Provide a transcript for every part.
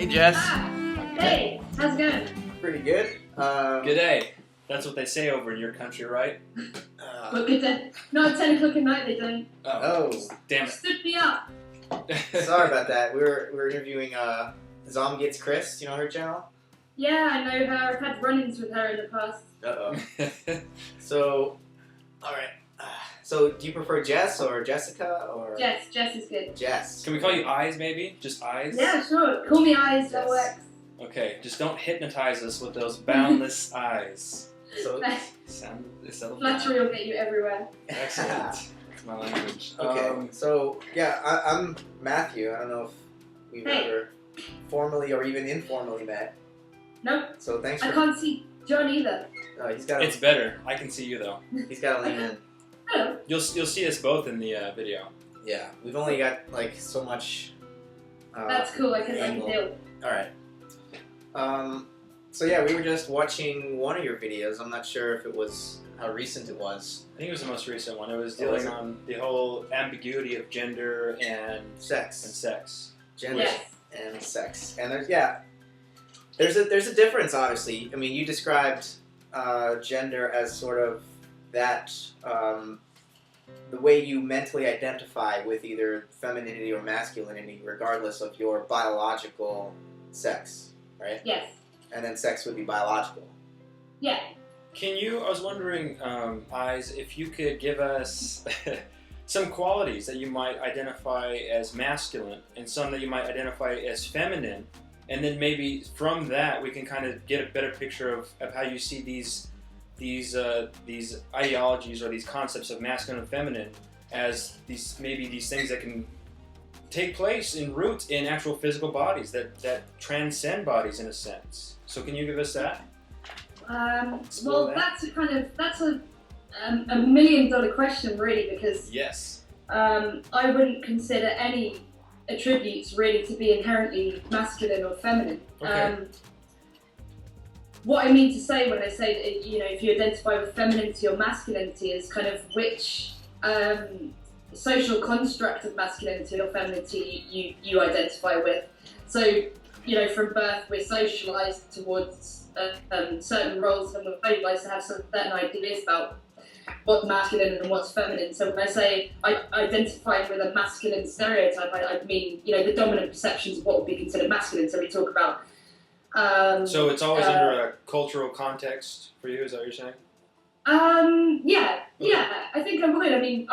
Hey, Jess. Hi. Hey, how's it going? Pretty good. Good day. That's what they say over in your country, right? Well, good day. Not at 10 o'clock at night, they don't. Oh, Damn it. Stood me up. sorry about that. We were interviewing Zom Gets Chris. You know her channel? Yeah, I know her. I've had run-ins with her in the past. Uh-oh. So, all right. So, do you prefer Jess or Jessica or Jess is good. Jess? Can we call you Eyes, maybe? Just Eyes? Yeah, sure. Call me Eyes, that Yes. works. Okay, just don't hypnotize us with those boundless eyes. So, Flattery will get you everywhere. Excellent. That's my language. okay. So, yeah, I'm Matthew. I don't know if we've ever formally or even informally met. Nope. So thanks I for. can't see John either. He's got. It's better. I can see you, though. He's got to lean in. Hello. You'll see us both in the video. Yeah, we've only got like so much. That's cool. I can angle. deal. All right. So yeah, we were just watching one of your videos. I'm not sure if it was how recent it was. I think it was the most recent one. It was Oh, was dealing it? on the whole ambiguity of gender and Sex, sex. gender, Yes. and sex. And there's a difference. Obviously, I mean, you described gender as sort of that the way you mentally identify with either femininity or masculinity, regardless of your biological sex, right? Yes. And then sex would be biological. Yeah. I was wondering, Eyes, if you could give us some qualities that you might identify as masculine and some that you might identify as feminine, and then maybe from that we can kind of get a better picture of how you see these ideologies or these concepts of masculine and feminine as these things that can take place in root in actual physical bodies that transcend bodies in a sense. So can you give us that? Well, that's a million-dollar question, really, because Yes. I wouldn't consider any attributes really to be inherently masculine or feminine. Okay. What I mean to say when I say that, if you identify with femininity or masculinity is kind of which social construct of masculinity or femininity you identify with. So, from birth we're socialized towards certain roles, and we're socialized to have certain ideas about what's masculine and what's feminine. So when I say I identify with a masculine stereotype, I mean, the dominant perceptions of what would be considered masculine. So we talk about So it's always under a cultural context for you, is that what you're saying? Yeah, I think I would. I mean,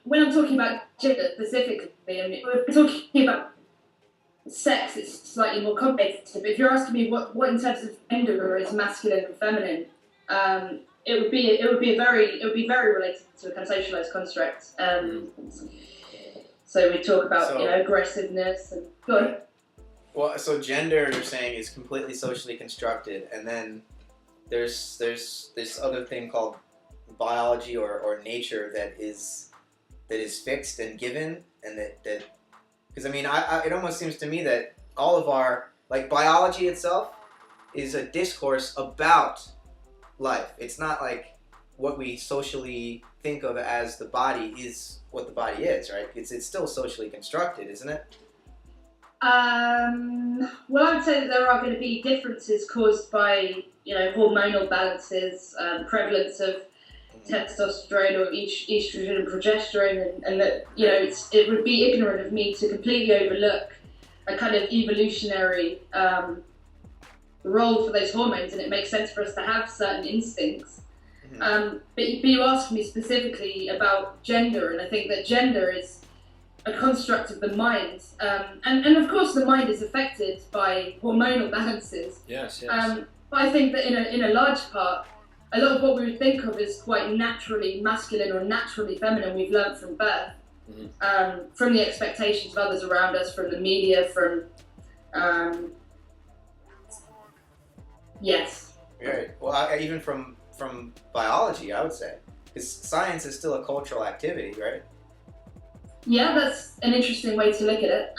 when I'm talking about gender specifically, I mean, if we're talking about sex, it's slightly more complicated. But if you're asking me what in terms of gender is masculine and feminine, it would be very related to a kind of socialized construct. So we talk about aggressiveness and go on. Well, so gender, you're saying, is completely socially constructed, and then there's this other thing called biology or nature that is fixed and given, and that because I mean, it almost seems to me that all of our biology itself is a discourse about life. It's not like what we socially think of as the body is what the body is, right? It's still socially constructed, isn't it? Well, I would say that there are going to be differences caused by hormonal balances, prevalence of testosterone or estrogen and progesterone, and that it would be ignorant of me to completely overlook a kind of evolutionary role for those hormones, and it makes sense for us to have certain instincts. Mm-hmm. But you asked me specifically about gender, and I think that gender is a construct of the mind, and of course the mind is affected by hormonal balances. Yes. But I think that in a large part, a lot of what we would think of as quite naturally masculine or naturally feminine, we've learned from birth, from the expectations of others around us, from the media, from yes. Right. Well, even from biology, I would say, because science is still a cultural activity, right? Yeah, that's an interesting way to look at it.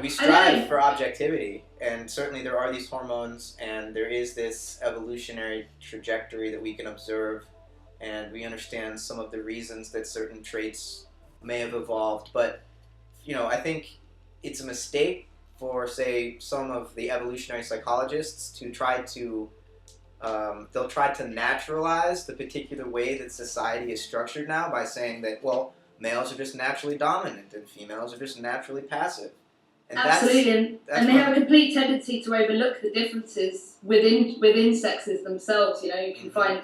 We strive for objectivity, and certainly there are these hormones, and there is this evolutionary trajectory that we can observe, and we understand some of the reasons that certain traits may have evolved. But, I think it's a mistake for say some of the evolutionary psychologists to try to they'll try to naturalize the particular way that society is structured now by saying that, well, males are just naturally dominant and females are just naturally passive. And absolutely, that's and they have a complete tendency to overlook the differences within sexes themselves. You know, you can find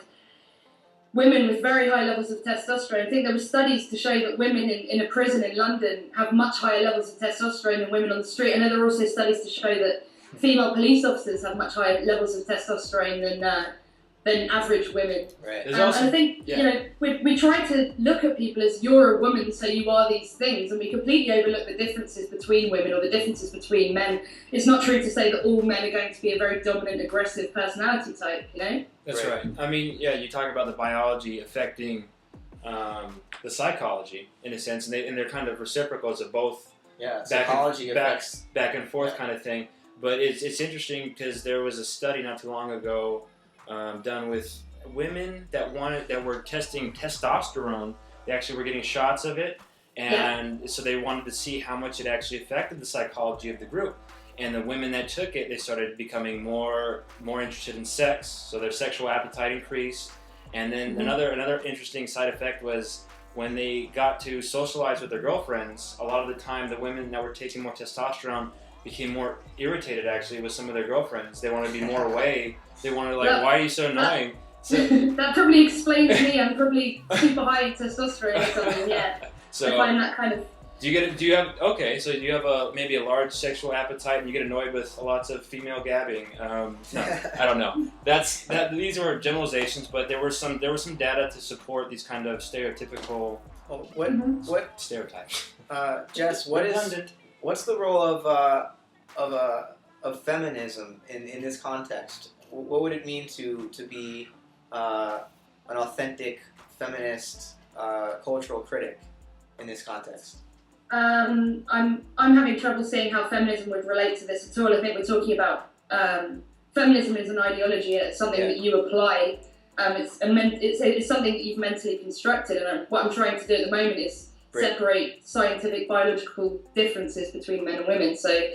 women with very high levels of testosterone. I think there were studies to show that women in a prison in London have much higher levels of testosterone than women on the street. I know there are also studies to show that female police officers have much higher levels of testosterone than average women. Right. And I think, you know, we try to look at people as you're a woman, so you are these things, and we completely overlook the differences between women or the differences between men. It's not true to say that all men are going to be a very dominant, aggressive personality type, you know? That's right. I mean, yeah, you talk about the biology affecting the psychology, in a sense, and they're kind of reciprocals of both psychology affects back and forth kind of thing. But it's interesting because there was a study not too long ago done with women that were testing testosterone. They actually were getting shots of it, and so they wanted to see how much it actually affected the psychology of the group. And the women that took it, they started becoming more interested in sex, so their sexual appetite increased. And then another interesting side effect was when they got to socialize with their girlfriends. A lot of the time, the women that were taking more testosterone became more irritated actually with some of their girlfriends. They wanted to be more away. They wanted why are you so annoying? That probably explains me. I'm probably super high in testosterone or something. Yeah. So I find that kind of. Do you have maybe a large sexual appetite and you get annoyed with lots of female gabbing? No, I don't know. These were generalizations, but there was some data to support these kind of stereotypical what stereotypes. Jess, what's the role of feminism in this context? What would it mean to be an authentic feminist cultural critic in this context? I'm having trouble seeing how feminism would relate to this at all. I think we're talking about feminism is an ideology. It's something that you apply. It's something that you've mentally constructed. And what I'm trying to do at the moment is separate scientific biological differences between men and women. So,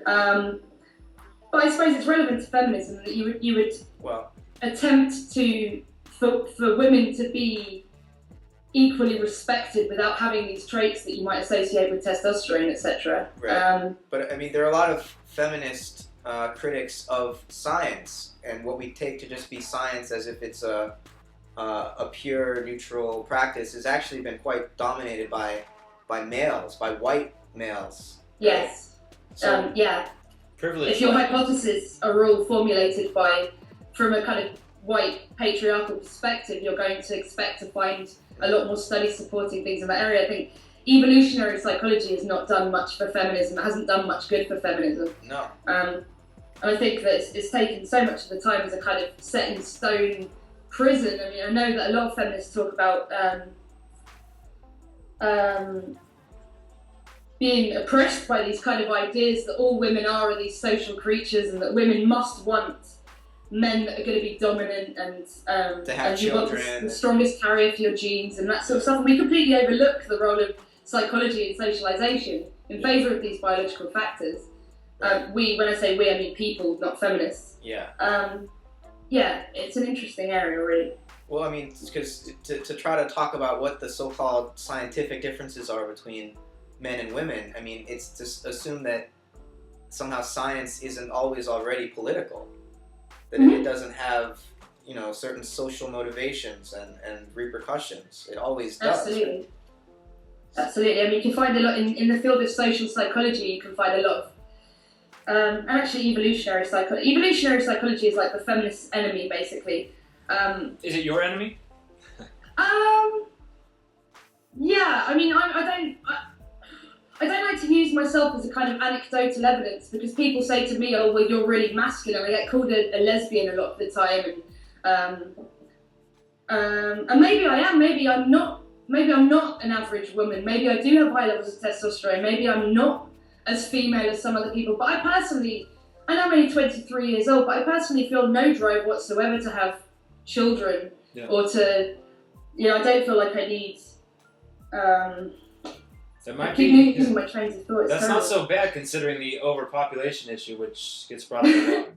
but I suppose it's relevant to feminism that you would attempt for women to be equally respected without having these traits that you might associate with testosterone, etc. Right. But I mean, there are a lot of feminist critics of science and what we take to just be science as if it's a pure neutral practice has actually been quite dominated by males, by white males. Yes. So, privilege. If your hypotheses are all formulated from a kind of white patriarchal perspective, you're going to expect to find a lot more studies supporting things in that area. I think evolutionary psychology has not done much for feminism. It hasn't done much good for feminism. No. And I think that it's taken so much of the time as a kind of set in stone prison. I mean, I know that a lot of feminists talk about being oppressed by these kind of ideas that all women are these social creatures and that women must want men that are going to be dominant and to have you want children. the strongest carrier for your genes and that sort of stuff. And we completely overlook the role of psychology and socialization in favour of these biological factors. When I say we, I mean people, not feminists. Yeah. It's an interesting area, really. Well, I mean, because to try to talk about what the so-called scientific differences are between men and women, I mean, it's to assume that somehow science isn't always already political. That it doesn't have, certain social motivations and repercussions. It always does. Absolutely. I mean, you can find a lot in the field of social psychology. You can find a lot of, and actually evolutionary psychology. Evolutionary psychology is like the feminist enemy, basically. Is it your enemy? Yeah. I mean, I don't like to use myself as a kind of anecdotal evidence because people say to me, "Oh, well, you're really masculine." I get called a lesbian a lot of the time, and maybe I am. Maybe I'm not. Maybe I'm not an average woman. Maybe I do have high levels of testosterone. Maybe I'm not as female as some other people. But I know I'm only 23 years old, but I personally feel no drive whatsoever to have children or to, I don't feel like I need. That I might keep be. losing my trains of thought. It's That's not terrible. so bad considering the overpopulation issue, which gets brought up a lot.